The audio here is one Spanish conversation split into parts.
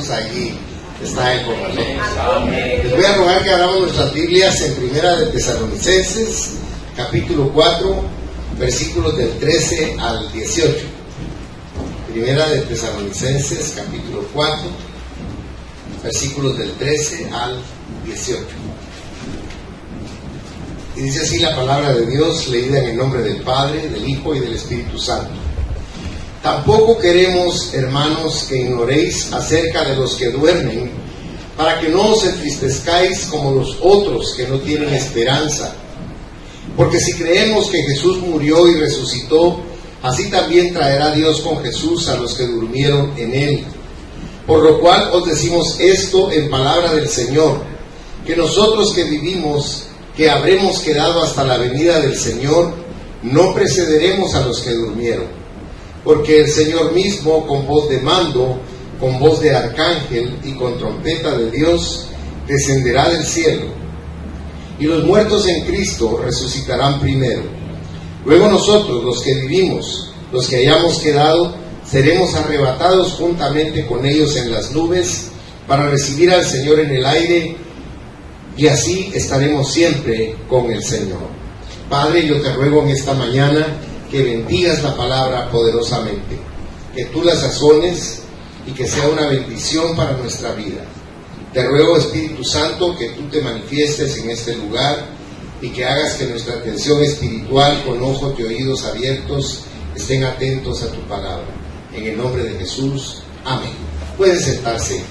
Jesús allí está Él con nosotros. Les voy a rogar que abramos nuestras Biblias en Primera de Tesalonicenses, capítulo 4, versículos del 13 al 18. Primera de Tesalonicenses, capítulo 4, versículos del 13 al 18. Y dice así la palabra de Dios, leída en el nombre del Padre, del Hijo y del Espíritu Santo. Tampoco queremos, hermanos, que ignoréis acerca de los que duermen, para que no os entristezcáis como los otros que no tienen esperanza. Porque si creemos que Jesús murió y resucitó, así también traerá Dios con Jesús a los que durmieron en Él. Por lo cual os decimos esto en palabra del Señor, que nosotros que vivimos, que habremos quedado hasta la venida del Señor, no precederemos a los que durmieron. Porque el Señor mismo, con voz de mando, con voz de arcángel y con trompeta de Dios, descenderá del cielo. Y los muertos en Cristo resucitarán primero. Luego nosotros, los que vivimos, los que hayamos quedado, seremos arrebatados juntamente con ellos en las nubes para recibir al Señor en el aire, y así estaremos siempre con el Señor. Padre, yo te ruego en esta mañana que bendigas la palabra poderosamente, que tú la sazones y que sea una bendición para nuestra vida. Te ruego, Espíritu Santo, que tú te manifiestes en este lugar y que hagas que nuestra atención espiritual, con ojos y oídos abiertos, estén atentos a tu palabra. En el nombre de Jesús, amén. Pueden sentarse,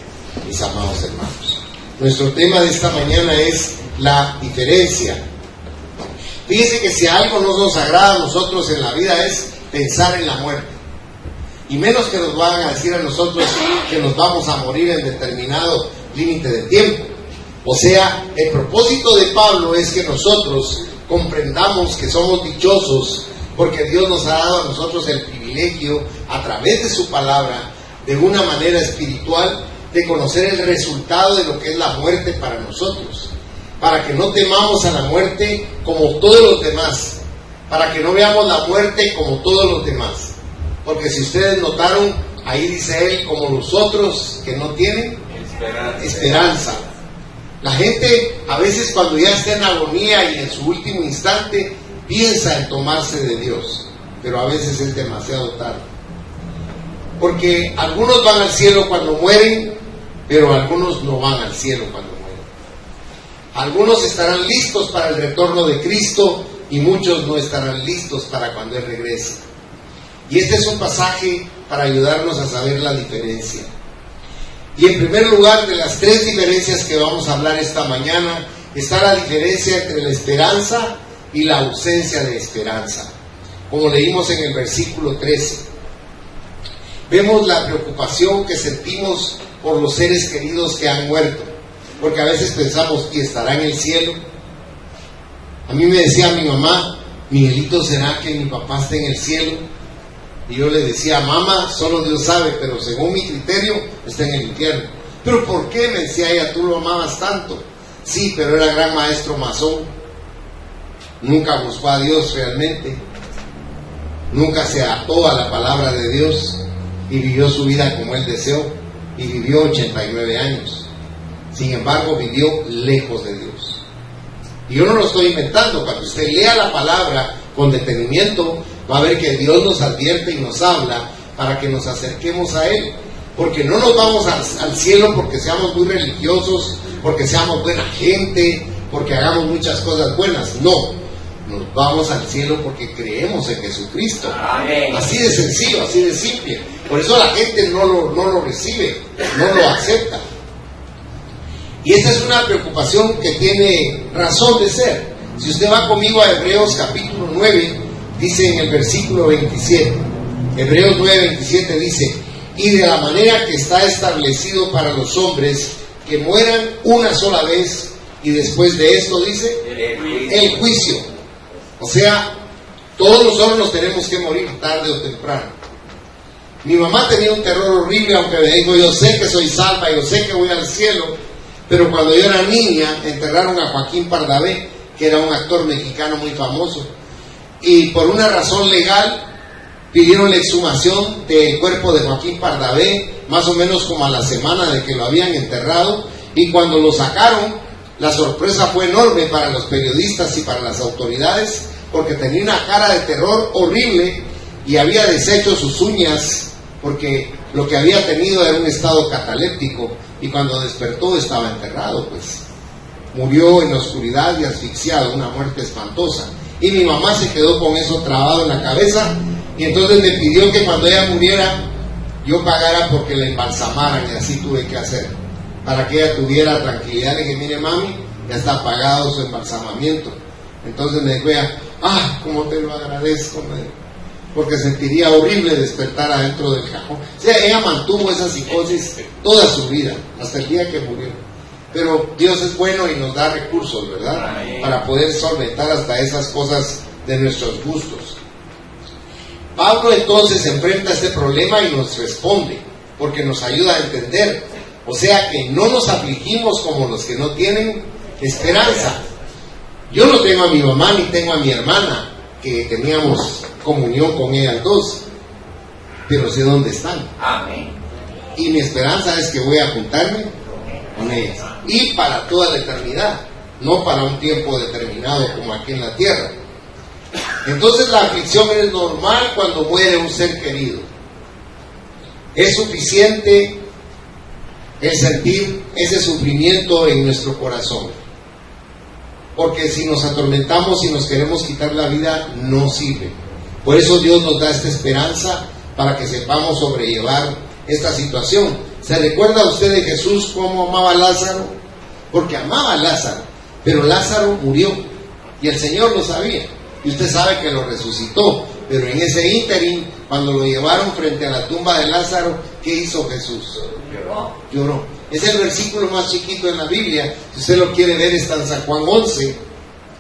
mis amados hermanos. Nuestro tema de esta mañana es la diferencia. Fíjense que si algo no nos agrada a nosotros en la vida es pensar en la muerte. Y menos que nos van a decir a nosotros que nos vamos a morir en determinado límite de tiempo. O sea, el propósito de Pablo es que nosotros comprendamos que somos dichosos porque Dios nos ha dado a nosotros el privilegio, a través de su palabra, de una manera espiritual, de conocer el resultado de lo que es la muerte para nosotros. Para que no temamos a la muerte como todos los demás, para que no veamos la muerte como todos los demás, porque si ustedes notaron, ahí dice él, como los otros que no tienen esperanza. La gente a veces cuando ya está en agonía y en su último instante piensa en tomarse de Dios, pero a veces es demasiado tarde, porque algunos van al cielo cuando mueren, pero algunos no van al cielo cuando mueren. Algunos estarán listos para el retorno de Cristo y muchos no estarán listos para cuando Él regrese. Y este es un pasaje para ayudarnos a saber la diferencia. Y en primer lugar, de las tres diferencias que vamos a hablar esta mañana, está la diferencia entre la esperanza y la ausencia de esperanza. Como leímos en el versículo 13, vemos la preocupación que sentimos por los seres queridos que han muerto. Porque a veces pensamos, ¿y estará en el cielo? A mí me decía mi mamá, Miguelito, ¿será que mi papá está en el cielo? Y yo le decía, mamá, solo Dios sabe, pero según mi criterio, está en el infierno. ¿Pero por qué? Me decía ella, tú lo amabas tanto. Sí, pero era gran maestro masón. Nunca buscó a Dios realmente. Nunca se ató a la palabra de Dios y vivió su vida como él deseó. Y vivió 89 años. Sin embargo, vivió lejos de Dios. Y yo no lo estoy inventando. Cuando usted lea la palabra con detenimiento, va a ver que Dios nos advierte y nos habla para que nos acerquemos a Él. Porque no nos vamos al cielo porque seamos muy religiosos, porque seamos buena gente, porque hagamos muchas cosas buenas. No, nos vamos al cielo porque creemos en Jesucristo. Amén. Así de sencillo, así de simple. Por eso la gente no lo recibe, no lo acepta. Y esta es una preocupación que tiene razón de ser. Si usted va conmigo a Hebreos capítulo 9, dice en el versículo 27, Hebreos 9, 27 dice, y de la manera que está establecido para los hombres que mueran una sola vez, y después de esto dice, el juicio. O sea, todos nosotros nos tenemos que morir tarde o temprano. Mi mamá tenía un terror horrible, aunque me dijo, yo sé que soy salva, yo sé que voy al cielo, pero cuando yo era niña, enterraron a Joaquín Pardavé, que era un actor mexicano muy famoso, y por una razón legal, pidieron la exhumación del cuerpo de Joaquín Pardavé más o menos como a la semana de que lo habían enterrado, y cuando lo sacaron, la sorpresa fue enorme para los periodistas y para las autoridades, porque tenía una cara de terror horrible y había deshecho sus uñas, porque lo que había tenido era un estado cataléptico, y cuando despertó estaba enterrado, pues murió en la oscuridad y asfixiado, una muerte espantosa. Y mi mamá se quedó con eso trabado en la cabeza, y entonces me pidió que cuando ella muriera yo pagara porque la embalsamaran, y así tuve que hacer, para que ella tuviera tranquilidad. Le dije, mire mami, ya está pagado su embalsamamiento. Entonces me dijo ella, cómo te lo agradezco, porque sentiría horrible despertar adentro del cajón. O sea, ella mantuvo esa psicosis toda su vida, hasta el día que murió. Pero Dios es bueno y nos da recursos, ¿verdad? Para poder solventar hasta esas cosas de nuestros gustos. Pablo entonces enfrenta este problema y nos responde, porque nos ayuda a entender. O sea que no nos afligimos como los que no tienen esperanza. Yo no tengo a mi mamá ni tengo a mi hermana, que teníamos comunión con ellas dos, pero sé dónde están. Amén. Y mi esperanza es que voy a juntarme con ellas, y para toda la eternidad, no para un tiempo determinado como aquí en la tierra. Entonces la aflicción es normal cuando muere un ser querido. Es suficiente el sentir ese sufrimiento en nuestro corazón, porque si nos atormentamos y nos queremos quitar la vida, no sirve. Por eso Dios nos da esta esperanza, para que sepamos sobrellevar esta situación. ¿Se recuerda usted de Jesús cómo amaba a Lázaro? Porque amaba a Lázaro, pero Lázaro murió y el Señor lo sabía, y usted sabe que lo resucitó. Pero en ese ínterin, cuando lo llevaron frente a la tumba de Lázaro, ¿qué hizo Jesús? Lloró. Es el versículo más chiquito en la Biblia. Si usted lo quiere ver, está en San Juan 11.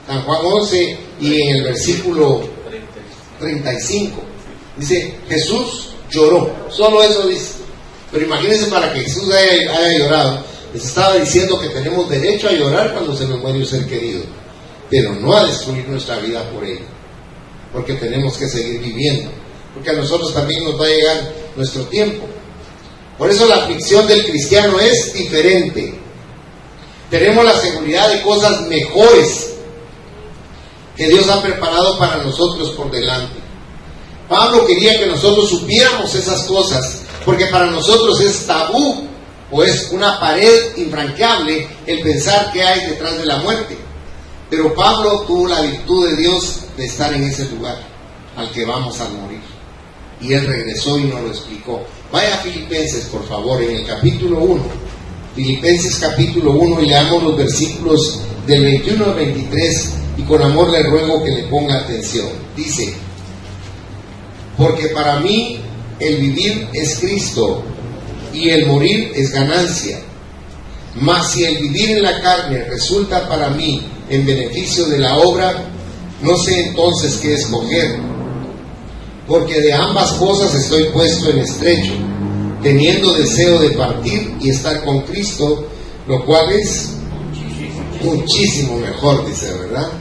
San Juan 11 y en el versículo 35. Dice, Jesús lloró. Solo eso dice. Pero imagínense, para que Jesús haya llorado, les estaba diciendo que tenemos derecho a llorar cuando se nos muere un ser querido, pero no a destruir nuestra vida por ello, porque tenemos que seguir viviendo, porque a nosotros también nos va a llegar nuestro tiempo. Por eso la aflicción del cristiano es diferente. Tenemos la seguridad de cosas mejores que Dios ha preparado para nosotros por delante. Pablo quería que nosotros supiéramos esas cosas, porque para nosotros es tabú, o es una pared infranqueable el pensar que hay detrás de la muerte. Pero Pablo tuvo la virtud de Dios de estar en ese lugar al que vamos a morir, y él regresó y nos lo explicó. Vaya a Filipenses, por favor, en el capítulo 1. Filipenses capítulo 1, y leamos los versículos del 21 al 23, y con amor le ruego que le ponga atención. Dice, porque para mí el vivir es Cristo, y el morir es ganancia. Mas si el vivir en la carne resulta para mí en beneficio de la obra, no sé entonces qué escoger, porque de ambas cosas estoy puesto en estrecho, teniendo deseo de partir y estar con Cristo, lo cual es muchísimo mejor, dice, ¿verdad?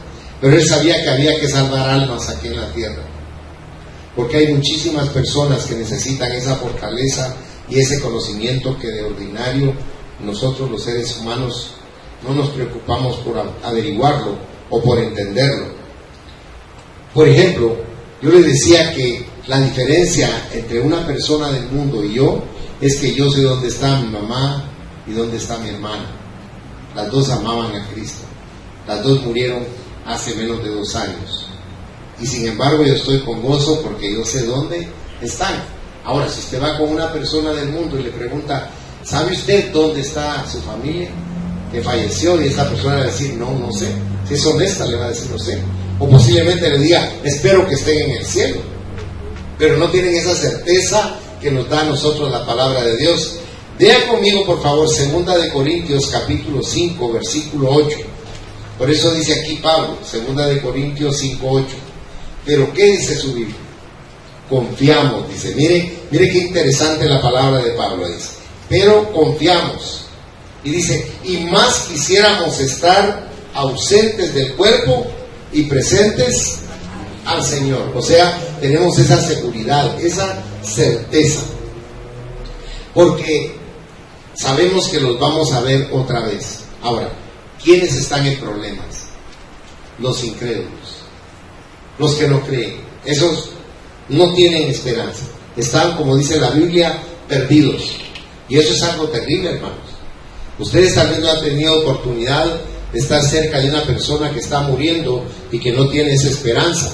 Pero él sabía que había que salvar almas aquí en la tierra, porque hay muchísimas personas que necesitan esa fortaleza y ese conocimiento que de ordinario nosotros los seres humanos no nos preocupamos por averiguarlo o por entenderlo. Por ejemplo, yo les decía que la diferencia entre una persona del mundo y yo es que yo sé dónde está mi mamá y dónde está mi hermana. Las dos amaban a Cristo, las dos murieron hace menos de 2 años, y sin embargo yo estoy con gozo porque yo sé dónde están. Ahora, si usted va con una persona del mundo y le pregunta, ¿sabe usted dónde está su familia que falleció? Y esa persona le va a decir, no sé. Si es honesta, le va a decir, no sé. O posiblemente le diga, espero que estén en el cielo. Pero no tienen esa certeza que nos da a nosotros la palabra de Dios. Vean conmigo, por favor, 2 de Corintios capítulo 5, versículo 8. Por eso dice aquí Pablo, 2 de Corintios 5, 8. Pero ¿qué dice su Biblia? Confiamos, dice. Mire qué interesante la palabra de Pablo, dice. Pero confiamos. Y dice, y más quisiéramos estar ausentes del cuerpo y presentes al Señor. O sea, tenemos esa seguridad, esa certeza. porque sabemos que los vamos a ver otra vez. Ahora, ¿quiénes están en problemas? Los incrédulos, los que no creen. Esos no tienen esperanza. Están, como dice la Biblia, perdidos. Y eso es algo terrible, hermanos. Ustedes tal vez no han tenido oportunidad de estar cerca de una persona que está muriendo y que no tiene esa esperanza.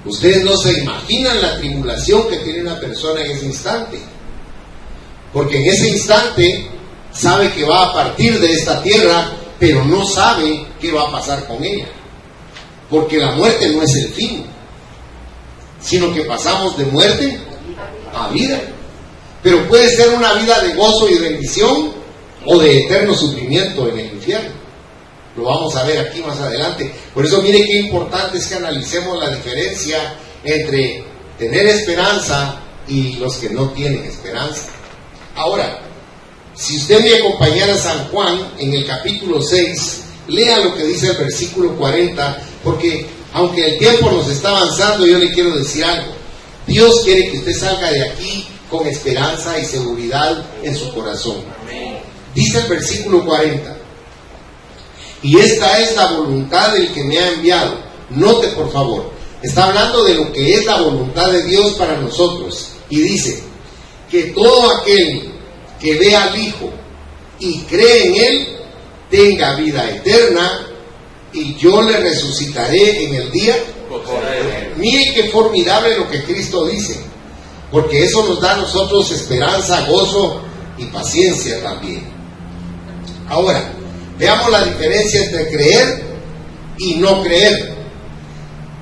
Ustedes no se imaginan la tribulación que tiene una persona en ese instante. Porque en ese instante sabe que va a partir de esta tierra, pero no sabe qué va a pasar con ella. Porque la muerte no es el fin, sino que pasamos de muerte a vida. Pero puede ser una vida de gozo y bendición o de eterno sufrimiento en el infierno. Lo vamos a ver aquí más adelante. Por eso mire qué importante es que analicemos la diferencia entre tener esperanza y los que no tienen esperanza. Ahora, si usted me acompañara a San Juan en el capítulo 6, lea lo que dice el versículo 40, porque aunque el tiempo nos está avanzando, yo le quiero decir algo. Dios quiere que usted salga de aquí con esperanza y seguridad en su corazón. Dice el versículo 40: y esta es la voluntad del que me ha enviado. Note por favor, está hablando de lo que es la voluntad de Dios para nosotros. Y dice, que todo aquel que ve al Hijo y cree en Él, tenga vida eterna, y yo le resucitaré en el día. Miren qué formidable lo que Cristo dice, porque eso nos da a nosotros esperanza, gozo y paciencia también. Ahora, veamos la diferencia entre creer y no creer.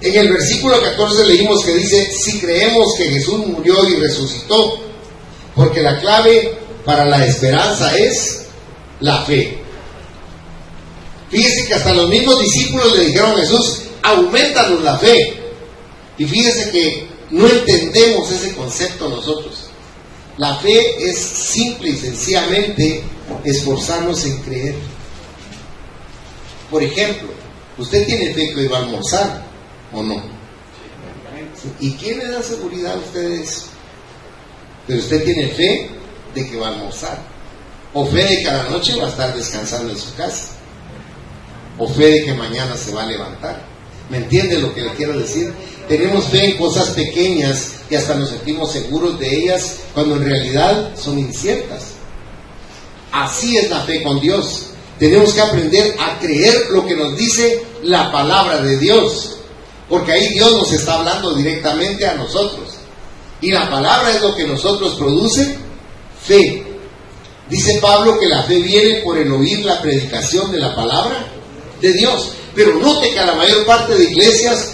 En el versículo 14 leímos que dice, si creemos que Jesús murió y resucitó, porque la clave para la esperanza es la fe. Fíjese que hasta los mismos discípulos le dijeron a Jesús, aumentanos la fe. Y fíjese que no entendemos ese concepto nosotros. La fe es simple y sencillamente esforzarnos en creer. Por ejemplo, ¿usted tiene fe que hoy va a almorzar o no? ¿Y quién le da seguridad a ustedes? Pero usted tiene fe de que va a almorzar, o fe de que a la noche va a estar descansando en su casa, o fe de que mañana se va a levantar. ¿Me entiende lo que le quiero decir? Tenemos fe en cosas pequeñas y hasta nos sentimos seguros de ellas cuando en realidad son inciertas. Así es la fe con Dios. Tenemos que aprender a creer lo que nos dice la palabra de Dios, porque ahí Dios nos está hablando directamente a nosotros. Y la palabra es lo que nosotros produce fe. Dice Pablo que la fe viene por el oír la predicación de la palabra de Dios. Pero note que a la mayor parte de iglesias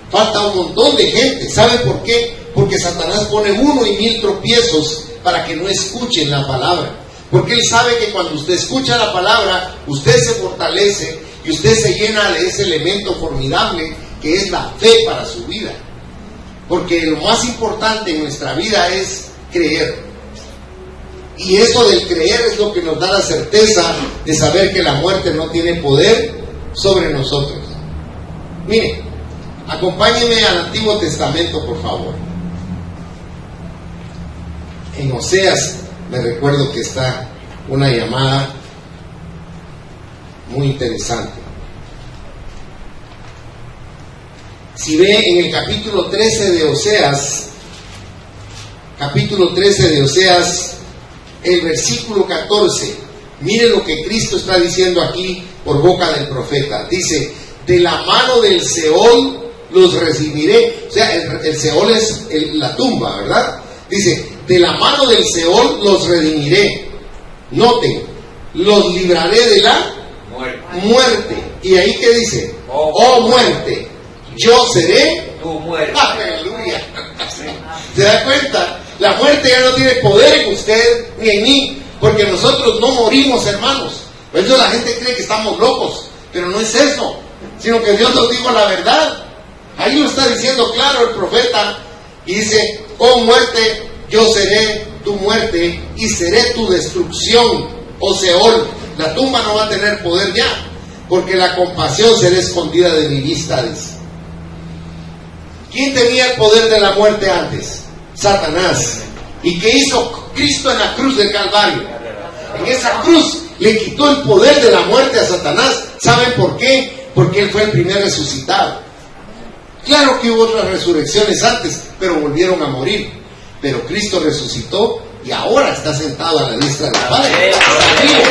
falta un montón de gente. ¿Sabe por qué? Porque Satanás pone 1 y 1000 tropiezos para que no escuchen la palabra. Porque él sabe que cuando usted escucha la palabra, usted se fortalece y usted se llena de ese elemento formidable que es la fe para su vida. Porque lo más importante en nuestra vida es creer. Y eso del creer es lo que nos da la certeza de saber que la muerte no tiene poder sobre nosotros. Mire, acompáñenme al Antiguo Testamento, por favor. En Oseas, me recuerdo que está una llamada muy interesante. Si ve en el capítulo 13 de Oseas, el versículo 14, mire lo que Cristo está diciendo aquí por boca del profeta. Dice, de la mano del Seol los recimiré. O sea, el Seol es la tumba, ¿verdad? Dice, de la mano del Seol los redimiré. Noten, los libraré de la muerte. ¿Y ahí qué dice? Oh muerte, yo seré tu muerte. Aleluya. ¿Se da cuenta? La muerte ya no tiene poder en usted ni en mí, porque nosotros no morimos, hermanos. Por eso la gente cree que estamos locos, pero no es eso, sino que Dios nos dijo la verdad. Ahí lo está diciendo claro el profeta, y dice, oh muerte, yo seré tu muerte y seré tu destrucción, oh Seol. La tumba no va a tener poder ya, porque la compasión será escondida de mi vista, dice. ¿Quién tenía el poder de la muerte antes? Satanás. ¿Y qué hizo Cristo en la cruz del Calvario? En esa cruz le quitó el poder de la muerte a Satanás. ¿Saben por qué? Porque Él fue el primer resucitado. Claro que hubo otras resurrecciones antes, pero volvieron a morir. Pero Cristo resucitó y ahora está sentado a la diestra del Padre. Está vivo.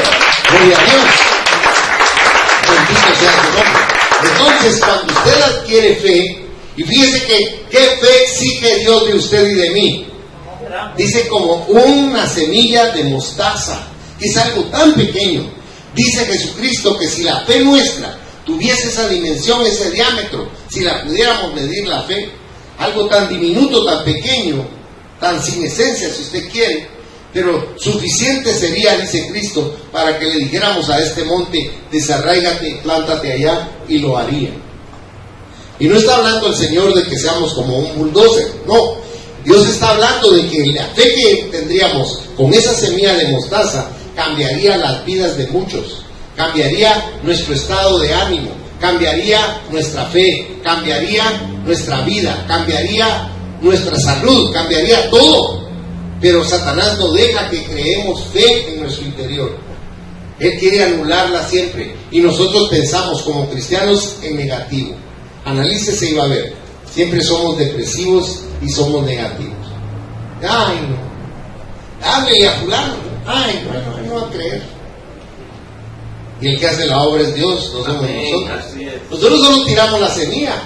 Gloria a Dios. Bendito sea su nombre. Entonces, cuando usted adquiere fe, y fíjese que ¿qué fe exige Dios de usted y de mí? Dice como una semilla de mostaza, que es algo tan pequeño. Dice Jesucristo que si la fe nuestra tuviese esa dimensión, ese diámetro, si la pudiéramos medir la fe, algo tan diminuto, tan pequeño, tan sin esencia si usted quiere, pero suficiente sería, dice Cristo, para que le dijéramos a este monte, desarráigate, plántate allá, y lo haría. Y no está hablando el Señor de que seamos como un bulldozer, no. Dios está hablando de que la fe que tendríamos con esa semilla de mostaza cambiaría las vidas de muchos, cambiaría nuestro estado de ánimo, cambiaría nuestra fe, cambiaría nuestra vida, cambiaría nuestra salud, cambiaría todo. Pero Satanás no deja que creemos fe en nuestro interior. Él quiere anularla siempre, y nosotros pensamos como cristianos en negativo. Analícese y va a ver, siempre somos depresivos y somos negativos. Ay, no, háblele a fulano. Ay, bueno, no va a creer. Y el que hace la obra es Dios, no somos nosotros. Nosotros solo tiramos la semilla,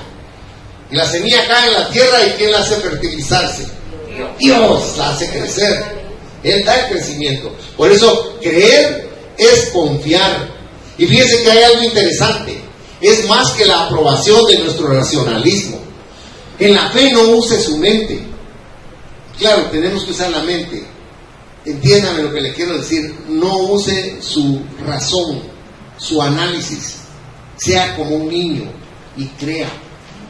y la semilla cae en la tierra, y ¿quién la hace fertilizarse? Dios la hace crecer. Él da el crecimiento. Por eso creer es confiar. Y fíjense que hay algo interesante, es más que la aprobación de nuestro racionalismo. En la fe no use su mente. Claro, tenemos que usar la mente. Entiéndame lo que le quiero decir. No use su razón, su análisis. Sea como un niño y crea.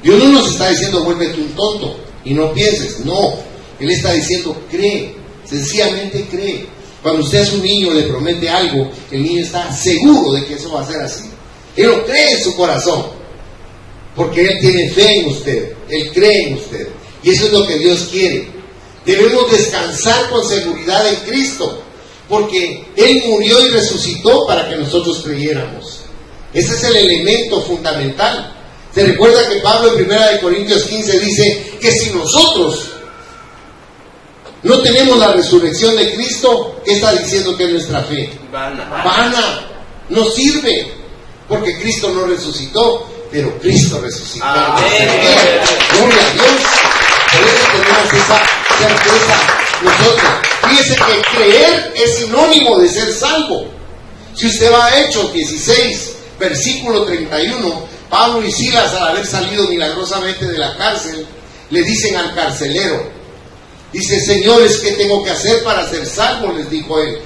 Dios no nos está diciendo vuélvete un tonto y no pienses. No, Él está diciendo cree. Sencillamente cree. Cuando usted es un niño le promete algo, el niño está seguro de que eso va a ser así. Él lo cree en su corazón, porque Él tiene fe en usted, Él cree en usted, y eso es lo que Dios quiere. Debemos descansar con seguridad en Cristo, porque Él murió y resucitó para que nosotros creyéramos. Ese es el elemento fundamental. Se recuerda que Pablo en 1 Corintios 15 dice que si nosotros no tenemos la resurrección de Cristo, ¿qué está diciendo que es nuestra fe? Vana, no sirve, porque Cristo no resucitó, pero Cristo resucitó. Gloria a Dios. Por eso tenemos esa certeza nosotros. Fíjese que creer es sinónimo de ser salvo. Si usted va a Hechos 16, versículo 31, Pablo y Silas, al haber salido milagrosamente de la cárcel, le dicen al carcelero, dice, señores, ¿qué tengo que hacer para ser salvo? Les dijo él.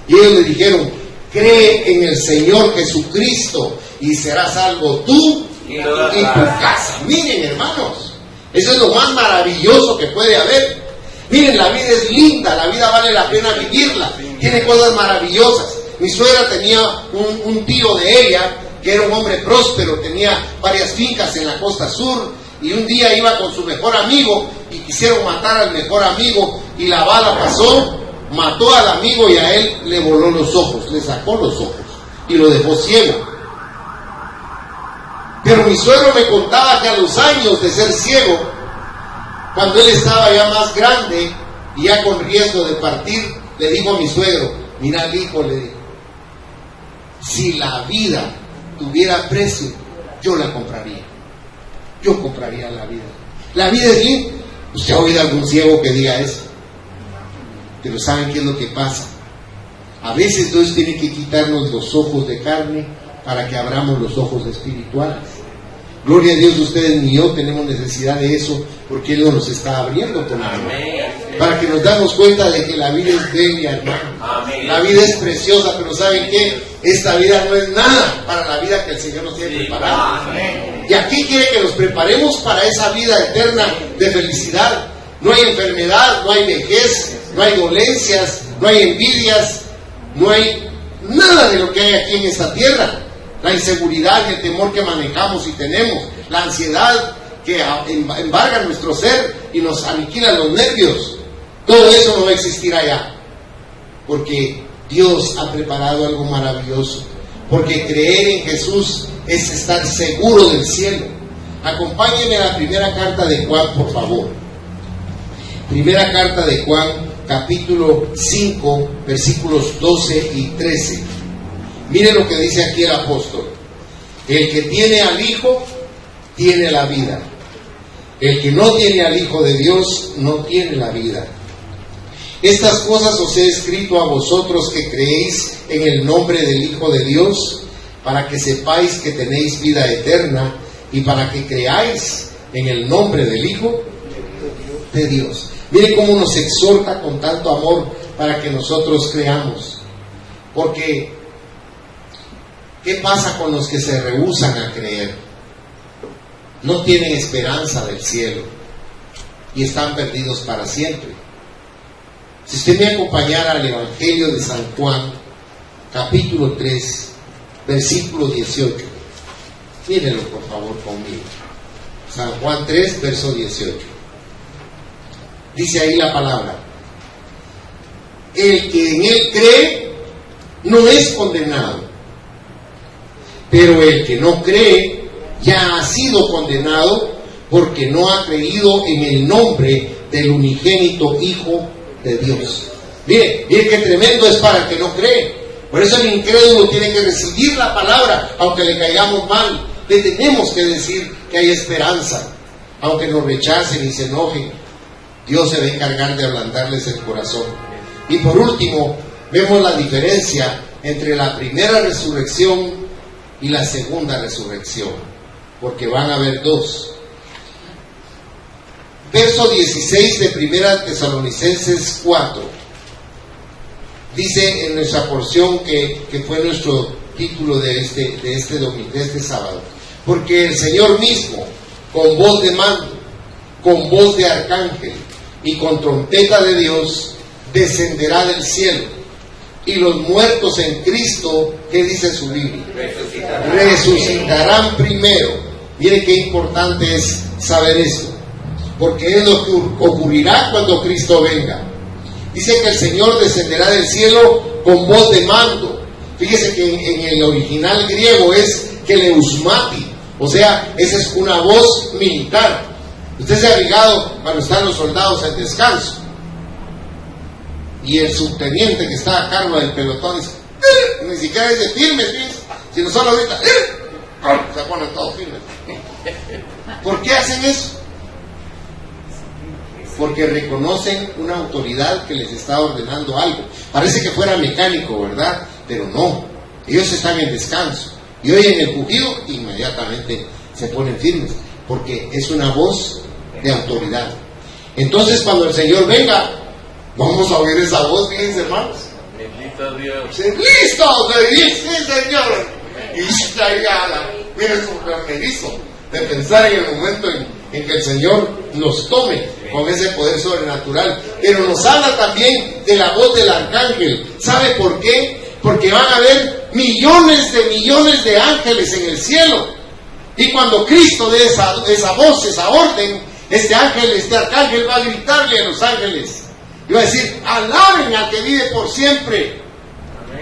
Y ellos le dijeron, cree en el Señor Jesucristo y serás salvo tú y tu casa. Miren, hermanos, eso es lo más maravilloso que puede haber. Miren, la vida es linda, la vida vale la pena vivirla, tiene cosas maravillosas. Mi suegra tenía un tío de ella que era un hombre próspero, tenía varias fincas en la costa sur, y un día iba con su mejor amigo y quisieron matar al mejor amigo, y la bala pasó, mató al amigo y a él le voló los ojos, le sacó los ojos y lo dejó ciego. Pero mi suegro me contaba que a los años de ser ciego, cuando él estaba ya más grande y ya con riesgo de partir, le dijo a mi suegro, mira hijo, le dijo, si la vida tuviera precio, yo la compraría. Yo compraría la vida. La vida es linda. ¿Usted ha oído algún ciego que diga eso? Pero ¿saben qué es lo que pasa? A veces Dios tiene que quitarnos los ojos de carne para que abramos los ojos espirituales. Gloria a Dios, ustedes ni yo tenemos necesidad de eso, porque Él nos está abriendo con amor. Para que nos damos cuenta de que la vida es bella, hermano. La vida es preciosa, pero ¿saben qué? Esta vida no es nada para la vida que el Señor nos tiene preparada. Y aquí quiere que nos preparemos para esa vida eterna de felicidad. No hay enfermedad, no hay vejez, no hay dolencias, no hay envidias, no hay nada de lo que hay aquí en esta tierra. La inseguridad y el temor que manejamos y tenemos, la ansiedad que embarga nuestro ser y nos aniquila los nervios. Todo eso no va a existir allá, porque Dios ha preparado algo maravilloso, porque creer en Jesús es estar seguro del cielo. Acompáñenme a la primera carta de Juan, por favor. Primera carta de Juan, capítulo 5, versículos 12 y 13. Mire lo que dice aquí el apóstol: el que tiene al Hijo, tiene la vida. El que no tiene al Hijo de Dios, no tiene la vida. Estas cosas os he escrito a vosotros que creéis en el nombre del Hijo de Dios, para que sepáis que tenéis vida eterna, y para que creáis en el nombre del Hijo de Dios. Mire cómo nos exhorta con tanto amor para que nosotros creamos. Porque, ¿qué pasa con los que se rehúsan a creer? No tienen esperanza del cielo y están perdidos para siempre. Si usted me acompañara al Evangelio de San Juan, capítulo 3, versículo 18. Mírenlo por favor conmigo. San Juan 3, verso 18. Dice ahí la palabra: el que en él cree no es condenado, pero el que no cree ya ha sido condenado, porque no ha creído en el nombre del unigénito Hijo de Dios. Mire qué tremendo es para el que no cree. Por eso el incrédulo tiene que recibir la palabra, aunque le caigamos mal. Le tenemos que decir que hay esperanza, aunque nos rechacen y se enojen. Dios se va a encargar de ablandarles el corazón. Y por último, vemos la diferencia entre la primera resurrección y la segunda resurrección, porque van a haber dos. Verso 16 de Primera Tesalonicenses 4. Dice en nuestra porción que fue nuestro título de este sábado: porque el Señor mismo, con voz de mando, con voz de arcángel y con trompeta de Dios, descenderá del cielo, y los muertos en Cristo, ¿qué dice su Biblia? Resucitarán primero. Mire qué importante es saber esto, porque es lo que ocurrirá cuando Cristo venga. Dice que el Señor descenderá del cielo con voz de mando. Fíjese que en el original griego es keleusmati, o sea, esa es una voz militar. Usted se ha fijado cuando están los soldados en descanso y el subteniente que está a cargo del pelotón dice, ni siquiera dice firmes, sino solo ahorita se ponen todos firmes. ¿Por qué hacen eso? Porque reconocen una autoridad que les está ordenando algo. Parece que fuera mecánico, ¿verdad? Pero no, ellos están en descanso y oyen el pujido, inmediatamente se ponen firmes, porque es una voz de autoridad. Entonces cuando el Señor venga, vamos a oír esa voz, fíjense, hermanos. Bendito Dios. ¡Listo! ¡Sí, Señor! Y está ya, miren su flamerizo de pensar en el momento en que el Señor nos tome con ese poder sobrenatural. Pero nos habla también de la voz del arcángel. ¿Sabe por qué? Porque van a haber millones de ángeles en el cielo. Y cuando Cristo dé esa voz, esa orden, este arcángel va a gritarle a los ángeles y va a decir: alaben al que vive por siempre,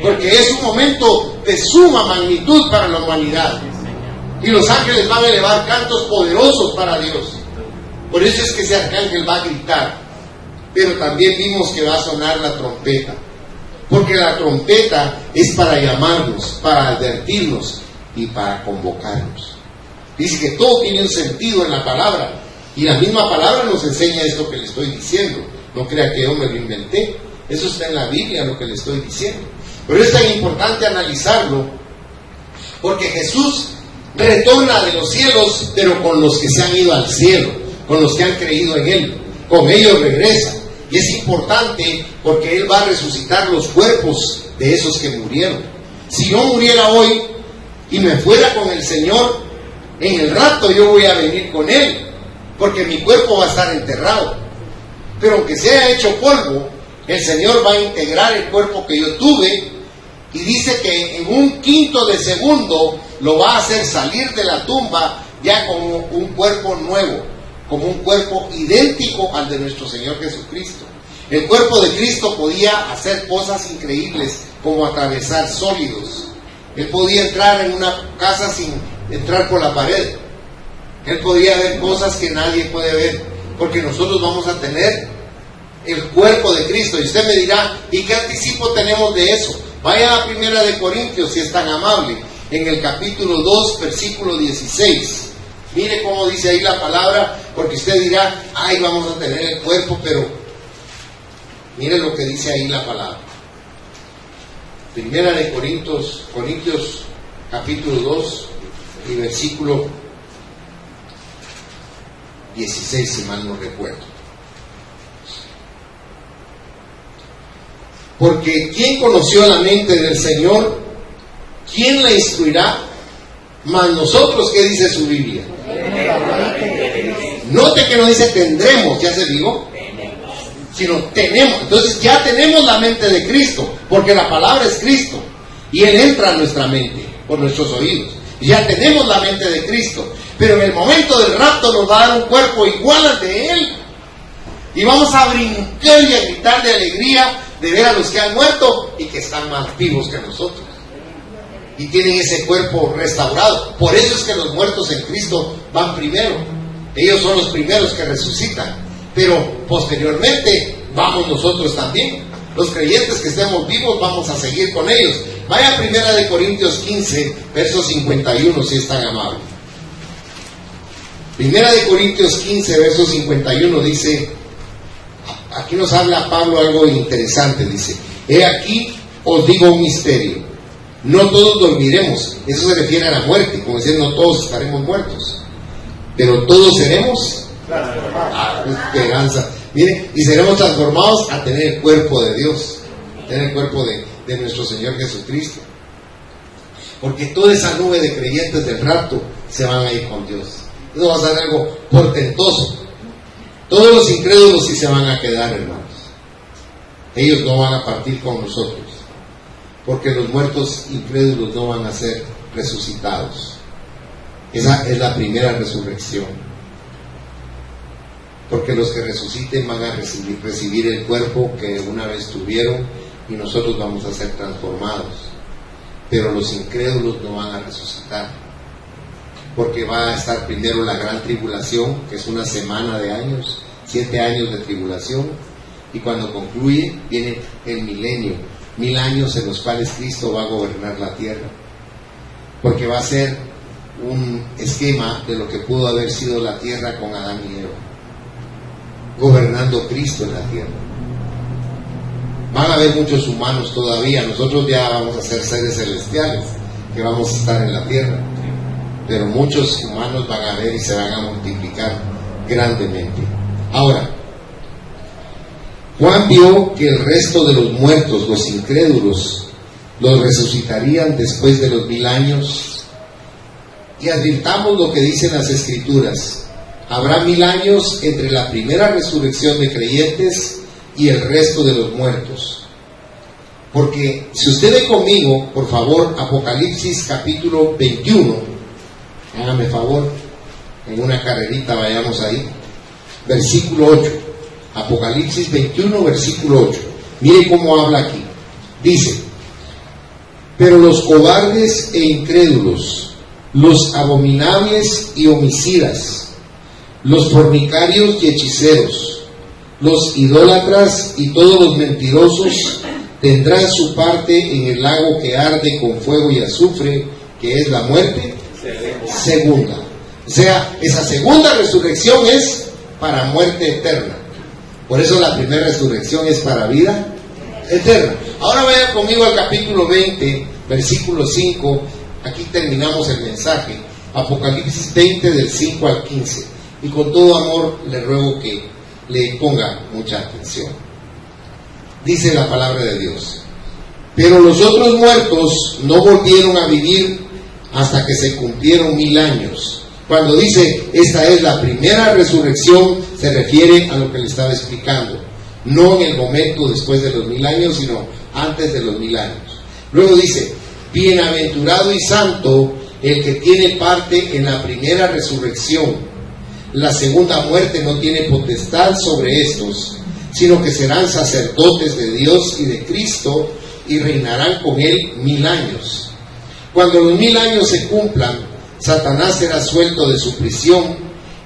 porque es un momento de suma magnitud para la humanidad. Y los ángeles van a elevar cantos poderosos para Dios. Por eso es que ese arcángel va a gritar. Pero también vimos que va a sonar la trompeta, porque la trompeta es para llamarnos, para advertirnos y para convocarnos. Dice que todo tiene un sentido en la palabra, y la misma palabra nos enseña esto que le estoy diciendo. No crea que yo me lo inventé, eso está en la Biblia, lo que le estoy diciendo. Pero es tan importante analizarlo, porque Jesús retorna de los cielos, pero con los que se han ido al cielo, con los que han creído en Él, con ellos regresa. Y es importante porque Él va a resucitar los cuerpos de esos que murieron. Si yo muriera hoy y me fuera con el Señor, en el rato yo voy a venir con Él, porque mi cuerpo va a estar enterrado. Pero aunque sea hecho polvo, el Señor va a integrar el cuerpo que yo tuve, y dice que en un quinto de segundo lo va a hacer salir de la tumba ya como un cuerpo nuevo, como un cuerpo idéntico al de nuestro Señor Jesucristo. El cuerpo de Cristo podía hacer cosas increíbles como atravesar sólidos. Él podía entrar en una casa sin entrar por la pared. Él podía ver cosas que nadie puede ver, porque nosotros vamos a tener el cuerpo de Cristo. Y usted me dirá, ¿y qué anticipo tenemos de eso? Vaya a 1 Corintios, si es tan amable, en el capítulo 2, versículo 16. Mire cómo dice ahí la palabra, porque usted dirá, ay, vamos a tener el cuerpo, pero mire lo que dice ahí la palabra. 1 Corintios capítulo 2 y versículo 16, si mal no recuerdo. Porque ¿quién conoció la mente del Señor? ¿Quién la instruirá? Mas nosotros, ¿qué dice su Biblia? Note que no dice tendremos, ya se dijo, sino tenemos. Entonces ya tenemos la mente de Cristo, porque la palabra es Cristo, y Él entra a nuestra mente por nuestros oídos. Ya tenemos la mente de Cristo, pero en el momento del rapto nos va a dar un cuerpo igual al de Él, y vamos a brincar y a gritar de alegría de ver a los que han muerto y que están más vivos que nosotros, y tienen ese cuerpo restaurado. Por eso es que los muertos en Cristo van primero. Ellos son los primeros que resucitan, pero posteriormente vamos nosotros también. Los creyentes que estemos vivos vamos a seguir con ellos. Vaya a 1 Corintios 15, verso 51, si es tan amable. 1 Corintios 15, verso 51 dice, aquí nos habla Pablo algo interesante, dice, he aquí os digo un misterio, no todos dormiremos. Eso se refiere a la muerte, como decir, no todos estaremos muertos, pero todos seremos esperanza. Miren, y seremos transformados a tener el cuerpo de Dios, a tener el cuerpo de nuestro Señor Jesucristo. Porque toda esa nube de creyentes del rapto se van a ir con Dios. Eso va a ser algo portentoso. Todos los incrédulos sí se van a quedar, hermanos. Ellos no van a partir con nosotros, porque los muertos incrédulos no van a ser resucitados. Esa es la primera resurrección. Porque los que resuciten van a recibir el cuerpo que una vez tuvieron, y nosotros vamos a ser transformados. Pero los incrédulos no van a resucitar, porque va a estar primero la gran tribulación, que es una semana de años, 7 años de tribulación, y cuando concluye viene el milenio, 1000 años en los cuales Cristo va a gobernar la tierra, porque va a ser un esquema de lo que pudo haber sido la tierra con Adán y Eva, gobernando Cristo en la tierra. Van a haber muchos humanos todavía, nosotros ya vamos a ser seres celestiales, que vamos a estar en la tierra, pero muchos humanos van a ver y se van a multiplicar grandemente. Ahora, Juan vio que el resto de los muertos, los incrédulos, los resucitarían después de los 1000 años. Y advirtamos lo que dicen las Escrituras: habrá 1000 años entre la primera resurrección de creyentes y el resto de los muertos. Porque si usted ve conmigo, por favor, Apocalipsis capítulo 21, hágame favor, en una carrerita vayamos ahí, versículo 8, Apocalipsis 21, versículo 8, mire cómo habla aquí, dice: pero los cobardes e incrédulos, los abominables y homicidas, los fornicarios y hechiceros, los idólatras y todos los mentirosos tendrán su parte en el lago que arde con fuego y azufre, que es la muerte segunda. O sea, esa segunda resurrección es para muerte eterna. Por eso la primera resurrección es para vida eterna. Ahora vaya conmigo al capítulo 20, versículo 5. Aquí terminamos el mensaje. Apocalipsis 20, del 5 al 15. Y con todo amor le ruego que le ponga mucha atención. Dice la palabra de Dios: pero los otros muertos no volvieron a vivir hasta que se cumplieron 1000 años. Cuando dice esta es la primera resurrección, se refiere a lo que le estaba explicando, no en el momento después de los 1000 años, sino antes de los 1000 años. Luego dice: bienaventurado y santo el que tiene parte en la primera resurrección. La segunda muerte no tiene potestad sobre estos, sino que serán sacerdotes de Dios y de Cristo y reinarán con Él 1000 años. Cuando los 1000 años se cumplan, Satanás será suelto de su prisión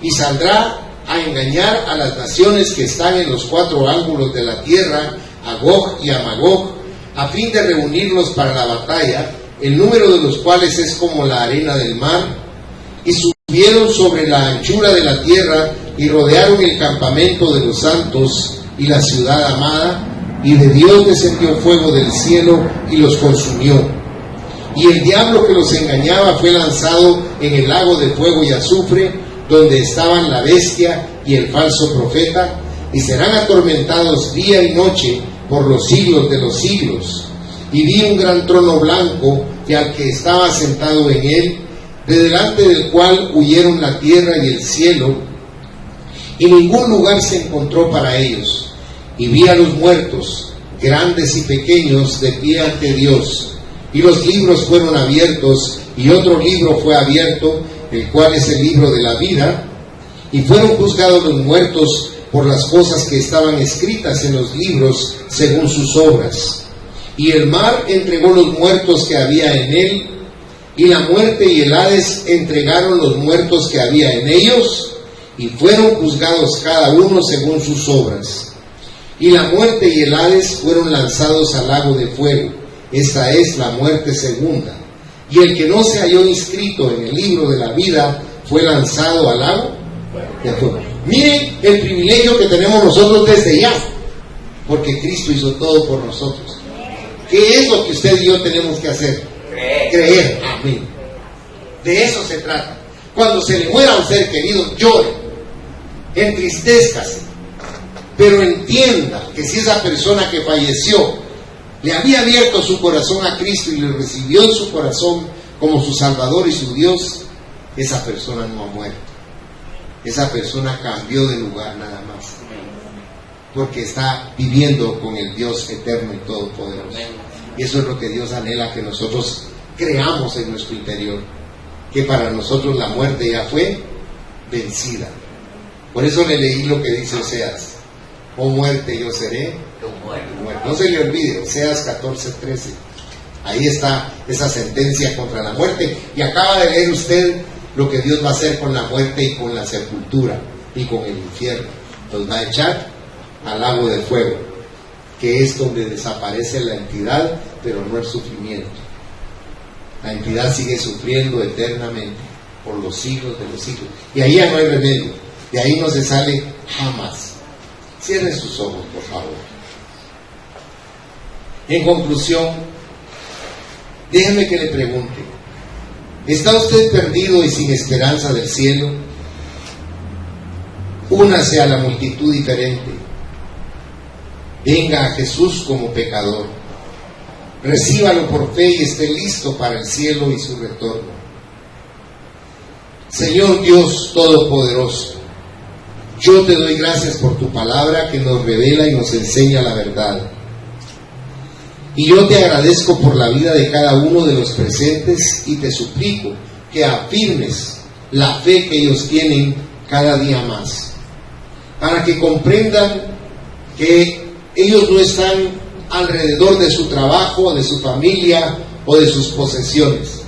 y saldrá a engañar a las naciones que están en los 4 ángulos de la tierra, a Gog y a Magog, a fin de reunirlos para la batalla, el número de los cuales es como la arena del mar. Y subieron sobre la anchura de la tierra y rodearon el campamento de los santos y la ciudad amada, y de Dios descendió fuego del cielo y los consumió. Y el diablo que los engañaba fue lanzado en el lago de fuego y azufre, donde estaban la bestia y el falso profeta, y serán atormentados día y noche por los siglos de los siglos. Y vi un gran trono blanco y al que estaba sentado en él, de delante del cual huyeron la tierra y el cielo, y ningún lugar se encontró para ellos. Y vi a los muertos, grandes y pequeños, de pie ante Dios, y los libros fueron abiertos, y otro libro fue abierto, el cual es el libro de la vida, y fueron juzgados los muertos por las cosas que estaban escritas en los libros según sus obras. Y el mar entregó los muertos que había en él, y la muerte y el Hades entregaron los muertos que había en ellos, y fueron juzgados cada uno según sus obras. Y la muerte y el Hades fueron lanzados al lago de fuego. Esta es la muerte segunda. Y el que no se halló inscrito en el libro de la vida fue lanzado al lago de fuego. Miren el privilegio que tenemos nosotros desde ya, porque Cristo hizo todo por nosotros. ¿Qué es lo que usted y yo tenemos que hacer? Creer. Amén. De eso se trata. Cuando se le muera a un ser querido, llore, entristezcase, pero entienda que si esa persona que falleció le había abierto su corazón a Cristo y le recibió en su corazón como su Salvador y su Dios, esa persona no ha muerto. Esa persona cambió de lugar nada más, porque está viviendo con el Dios eterno y todopoderoso. Y eso es lo que Dios anhela que nosotros creamos en nuestro interior, que para nosotros la muerte ya fue vencida. Por eso le leí lo que dice Oseas: oh muerte, yo seré tu muerte. No se le olvide, Oseas 14:13. Ahí está esa sentencia contra la muerte. Y acaba de leer usted lo que Dios va a hacer con la muerte y con la sepultura y con el infierno. Los va a echar al lago de fuego, que es donde desaparece la entidad, pero no el sufrimiento. La entidad sigue sufriendo eternamente por los siglos de los siglos. Y ahí ya no hay remedio. De ahí no se sale jamás. Cierre sus ojos, por favor. En conclusión, déjeme que le pregunte: ¿está usted perdido y sin esperanza del cielo? Únase a la multitud diferente. Venga a Jesús como pecador. Recíbalo por fe y esté listo para el cielo y su retorno. Señor Dios Todopoderoso, yo te doy gracias por tu palabra que nos revela y nos enseña la verdad. Y yo te agradezco por la vida de cada uno de los presentes y te suplico que afirmes la fe que ellos tienen cada día más, para que comprendan que ellos no están alrededor de su trabajo, de su familia o de sus posesiones,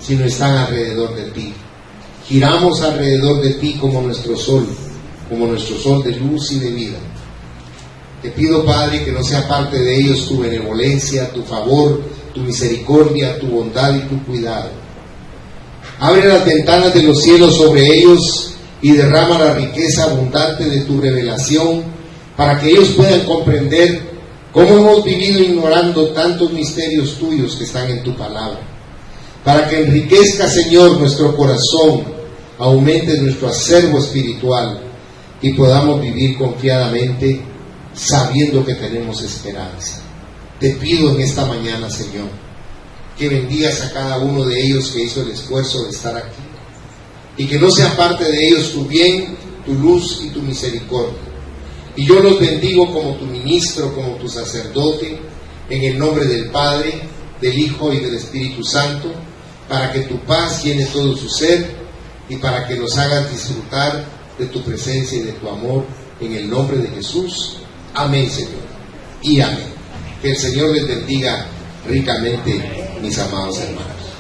sino están alrededor de ti. Giramos alrededor de ti como nuestro sol de luz y de vida. Te pido, Padre, que no sea parte de ellos tu benevolencia, tu favor, tu misericordia, tu bondad y tu cuidado. Abre las ventanas de los cielos sobre ellos y derrama la riqueza abundante de tu revelación, para que ellos puedan comprender cómo hemos vivido ignorando tantos misterios tuyos que están en tu palabra. Para que enriquezca, Señor, nuestro corazón, aumente nuestro acervo espiritual y podamos vivir confiadamente, sabiendo que tenemos esperanza. Te pido en esta mañana, Señor, que bendigas a cada uno de ellos que hizo el esfuerzo de estar aquí, y que no sea parte de ellos tu bien, tu luz y tu misericordia. Y yo los bendigo como tu ministro, como tu sacerdote, en el nombre del Padre, del Hijo y del Espíritu Santo, para que tu paz llene todo su ser y para que nos hagas disfrutar de tu presencia y de tu amor, en el nombre de Jesús. Amén, Señor. Y amén. Que el Señor les bendiga ricamente, mis amados hermanos.